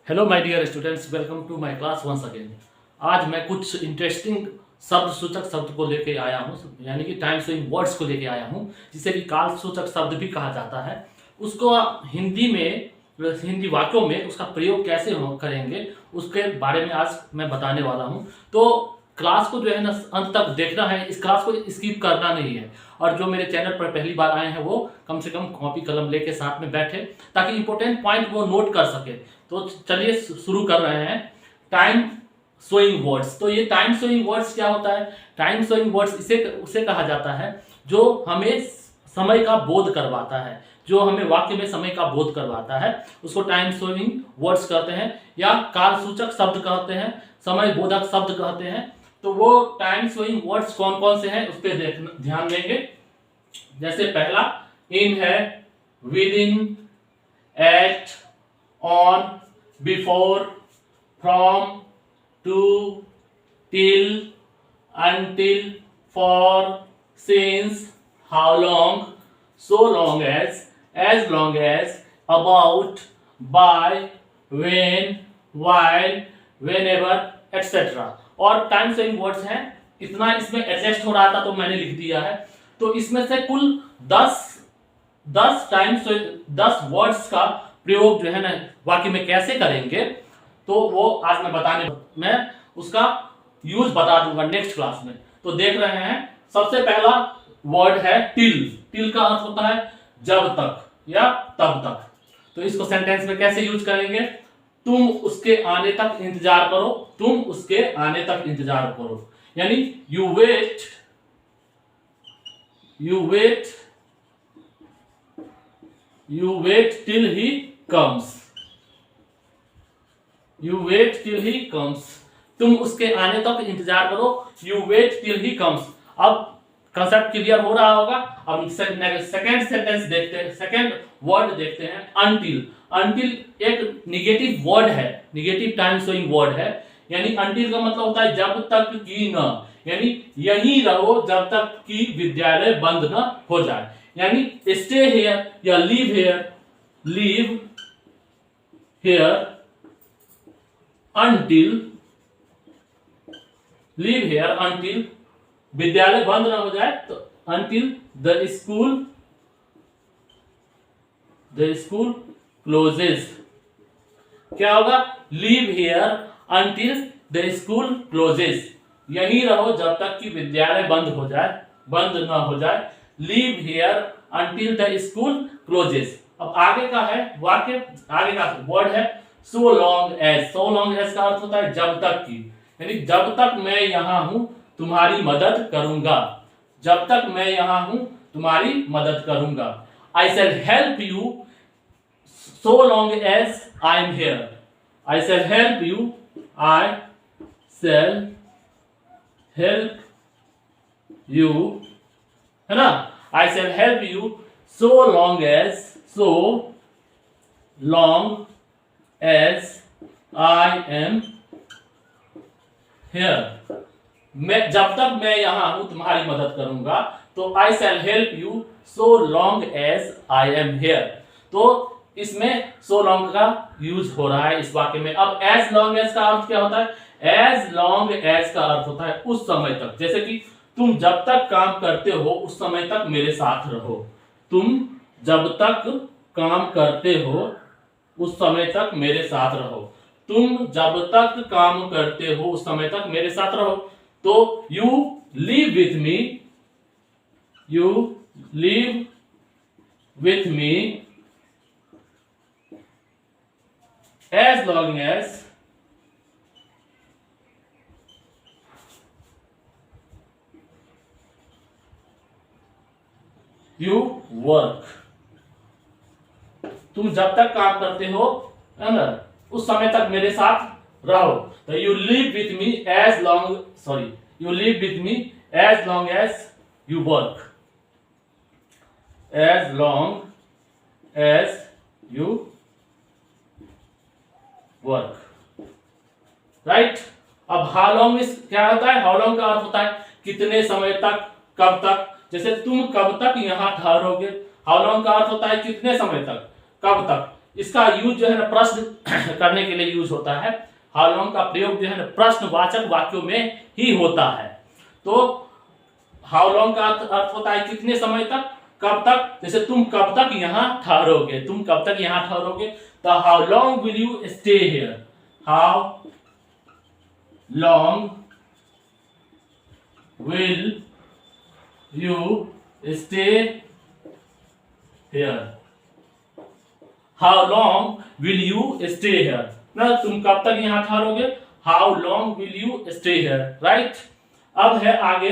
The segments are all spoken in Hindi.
Hello my dear students, welcome to my class once again. आज मैं कुछ इंटरेस्टिंग शब्द सूचक शब्द को लेके आया हूँ, यानी कि टाइम सेविंग वर्ड्स को लेके आया हूँ, जिसे कि काल सूचक शब्द भी कहा जाता है। उसको हिंदी में, हिंदी वाक्यों में उसका प्रयोग कैसे करेंगे उसके बारे में आज मैं बताने वाला हूँ। तो क्लास को जो है ना अंत तक देखना है, इस क्लास को स्किप करना नहीं है। और जो मेरे चैनल पर पहली बार आए हैं वो कम से कम कॉपी कलम लेके साथ में बैठे, ताकि इंपॉर्टेंट पॉइंट वो नोट कर सके। तो चलिए शुरू कर रहे हैं। Time showing words. तो ये टाइम शोइंग वर्ड्स क्या होता है? टाइम शोइंग वर्ड्स उसे कहा जाता है जो हमें समय का बोध करवाता है, जो हमें वाक्य में समय का बोध करवाता है, उसको टाइम शोइंग वर्ड्स कहते हैं, या काल सूचक शब्द कहते हैं, समय बोधक शब्द कहते हैं। तो वो टाइम शोइंग वर्ड्स कौन कौन से हैं उस पर ध्यान देंगे। जैसे पहला इन है, within, at, on, before, from, to, till, until, for, since, how long, so long as long as, about, by, when, while, whenever, etc. और टाइम सेविंग वर्ड्स हैं। इतना इसमें एडजस्ट हो रहा था तो मैंने लिख दिया है। तो इसमें से कुल 10 वर्ड्स का प्रयोग जो है ना वाक्य में कैसे करेंगे, तो वो आज मैं उसका यूज बता दूंगा नेक्स्ट क्लास में। तो देख रहे हैं, सबसे पहला वर्ड है टिल। टिल का अर्थ होता है जब तक या तब तक। तो इसको सेंटेंस में कैसे यूज करेंगे? तुम उसके आने तक इंतजार करो, तुम उसके आने तक इंतजार करो, यानी you wait till he comes. You wait till he comes. तुम उसके आने तक इंतजार करो, you wait till he comes. अब कंसेप्ट क्लियर हो रहा होगा। अब सेकंड सेंटेंस देखते हैं, सेकंड वर्ड देखते हैं, अनटिल। अनटिल एक निगेटिव वर्ड है, निगेटिव टाइम शोइंग वर्ड है। यानी अनटिल का मतलब होता है जब तक कि न, यानी यहीं रहो जब तक कि विद्यालय बंद न हो जाए। यानी स्टे हियर या लीव हियर until विद्यालय बंद ना हो जाए। तो until the school closes। क्या होगा? live here until the school closes। यहीं रहो जब तक कि विद्यालय बंद ना हो जाए। live here until the school closes। अब आगे का है वाक्य, आगे का वर्ड है so long as। so long as का अर्थ होता है जब तक की, यानी जब तक मैं यहां हूं तुम्हारी मदद करूंगा। जब तक मैं यहां हूं तुम्हारी मदद करूंगा। I shall help you so long as I am here। I shall help you, I shall help you, है ना? I shall help you so long as I am here। मैं जब तक मैं यहां हूं तुम्हारी मदद करूंगा। तो I shall help you so long as I am here। तो इसमें so long का यूज हो रहा है इस वाक्य में। अब as long as का अर्थ क्या होता है? as long as का अर्थ होता है उस समय तक। जैसे कि तुम जब तक काम करते हो उस समय तक मेरे साथ रहो। तुम जब तक काम करते हो उस समय तक मेरे साथ रहो। तुम जब तक काम करते हो उस समय तक मेरे साथ रहो। तो you live with me as long as you work। तुम जब तक काम करते हो है ना उस समय तक मेरे साथ रहो। तो you live with me as long as you work। as long as you work, right. अब हाउ लॉन्ग में क्या होता है? हाउ लॉन्ग का अर्थ होता है कितने समय तक, कब तक। जैसे तुम कब तक यहां ठहरोगे, हाउ लॉन्ग का अर्थ होता है कितने समय तक, कब तक। इसका यूज जो है ना प्रश्न करने के लिए यूज होता है। हाउ लॉन्ग का प्रयोग जो है ना प्रश्नवाचक वाक्यों में ही होता है। तो हाउ लॉन्ग का अर्थ होता है कितने समय तक, कब तक। जैसे तुम कब तक यहाँ ठहरोगे, तुम कब तक यहाँ ठहरोगे, तो how long will you stay here, how long will you stay here, how long will you stay here ना, तुम कब तक यहाँ ठहरोगे, how long will you stay here, right. अब है आगे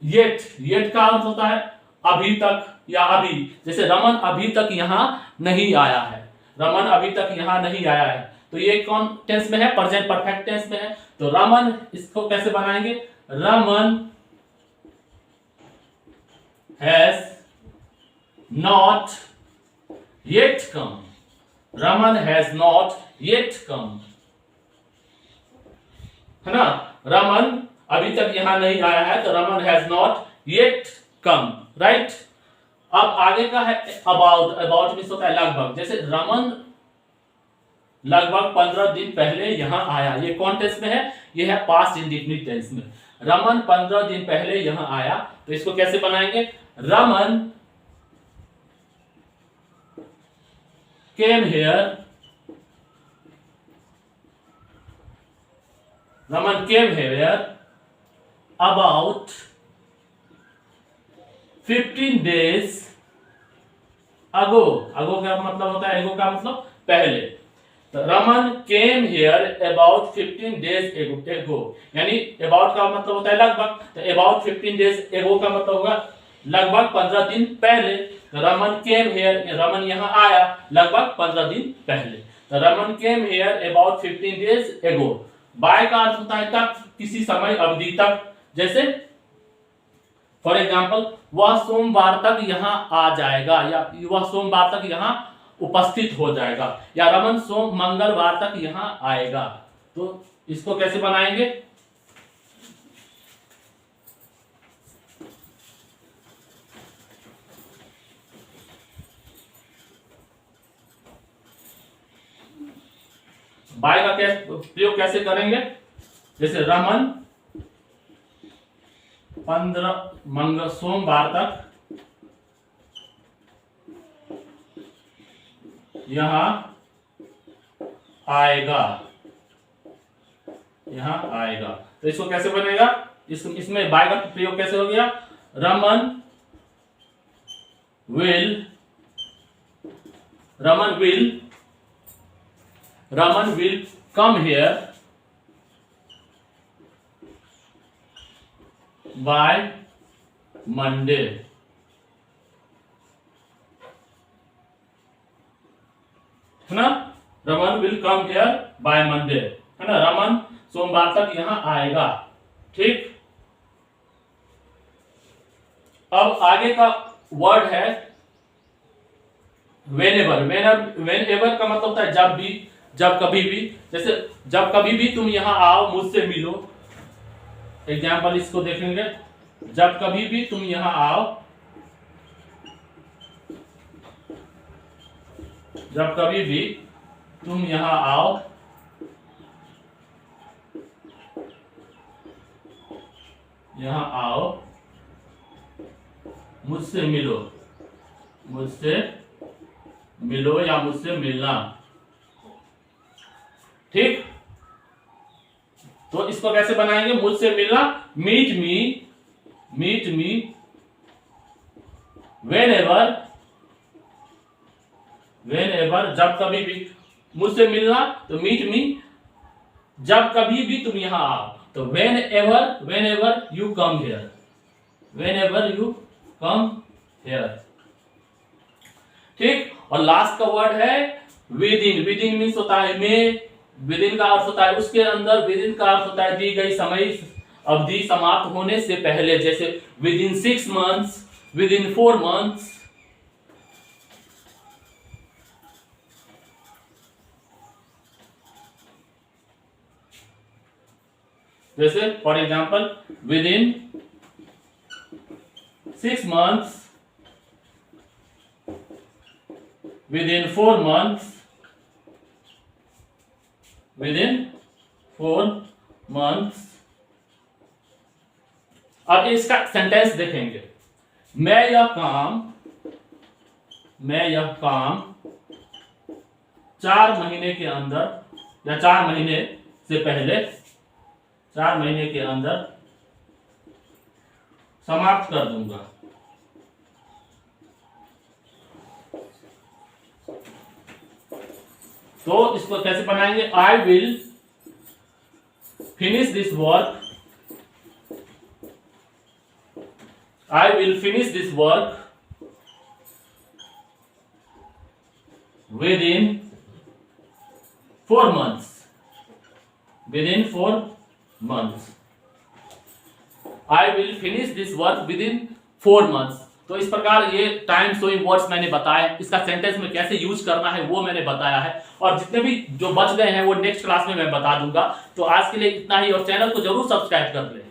येट। येट का अर्थ होता है अभी तक या अभी। जैसे रमन अभी तक यहाँ नहीं आया है, रमन अभी तक यहाँ नहीं आया है, तो ये कौन टेंस में है, प्रेजेंट परफेक्ट टेंस में है। तो रमन, इसको कैसे बनाएंगे, Raman has not yet come, Raman has not yet कम, है ना। रमन अभी तक यहां नहीं आया है, तो Raman has not yet come, right. अब आगे का है अबाउट। अबाउट मींस होता है लगभग। जैसे रमन लगभग 15 दिन पहले यहां आया, ये कौन टेंस में है, ये है पास्ट इंडेफिनिट टेंस में। रमन 15 दिन पहले यहां आया, तो इसको कैसे बनाएंगे, Raman came here, Raman came here about 15 days अगो। अगो का मतलब होता है, एगो का मतलब पहले। तो Raman came here about 15 days एगो, यानी अबाउट का मतलब होता है लगभग, तो अबाउट 15 days एगो का मतलब होगा लगभग 15 दिन पहले। तो रमन केम हियर, रमन यहाँ आया लगभग 15 दिन पहले, तो Raman came here about 15 days एगो। बाय का अर्थ होता है तक, किसी समय अवधि तक। जैसे फॉर एग्जाम्पल, वह सोमवार तक यहाँ आ जाएगा, या वह सोमवार तक यहाँ उपस्थित हो जाएगा, या रमन मंगलवार तक यहाँ आएगा। तो इसको कैसे बनाएंगे, बाय का प्रयोग कैसे करेंगे। जैसे रमन 15 सोमवार तक यहां आएगा, यहां आएगा। तो इसको कैसे बनेगा, इसमें बाय का प्रयोग कैसे हो गया, Raman will come here by Monday, है ना। Raman will come here by Monday, है ना, रमन सोमवार तक यहां आएगा, ठीक। अब आगे का वर्ड है वेनेवर। वेनेवर का मतलब होता है जब भी, जब कभी भी। जैसे जब कभी भी तुम यहां आओ मुझसे मिलो, एग्जाम्पल इसको देखेंगे, जब कभी भी तुम यहां आओ, जब कभी भी तुम यहां आओ, यहां आओ मुझसे मिलो, मुझसे मिलो या मुझसे मिलना, ठीक। तो इसको कैसे बनाएंगे, मुझसे मिलना, मीट मी वेन एवर, जब कभी भी, मुझसे मिलना तो मीट मी, जब कभी भी तुम यहां आओ, तो when ever you come here, when ever you come here, ठीक। और लास्ट का वर्ड है विद इन मीन्स होता है में, विद इन का अर्थ होता है उसके अंदर, विद इन का अर्थ होता है दी गई समय अवधि समाप्त होने से पहले। जैसे with in 6 months, with in 4 months, जैसे for example with in 6 months, within 4 months, within 4 months। अब इसका सेंटेंस देखेंगे, मैं यह काम 4 महीने के अंदर या 4 महीने से पहले 4 महीने के अंदर समाप्त कर दूंगा। तो इसको कैसे बनाएंगे, I will finish this work, I will finish this work within 4 months, within 4 months, I will finish this work within 4 months। तो इस प्रकार ये टाइम शोइंग वर्ड्स मैंने बताया, इसका सेंटेंस में कैसे यूज करना है वो मैंने बताया है, और जितने भी जो बच गए हैं वो नेक्स्ट क्लास में मैं बता दूंगा। तो आज के लिए इतना ही, और चैनल को जरूर सब्सक्राइब कर लें।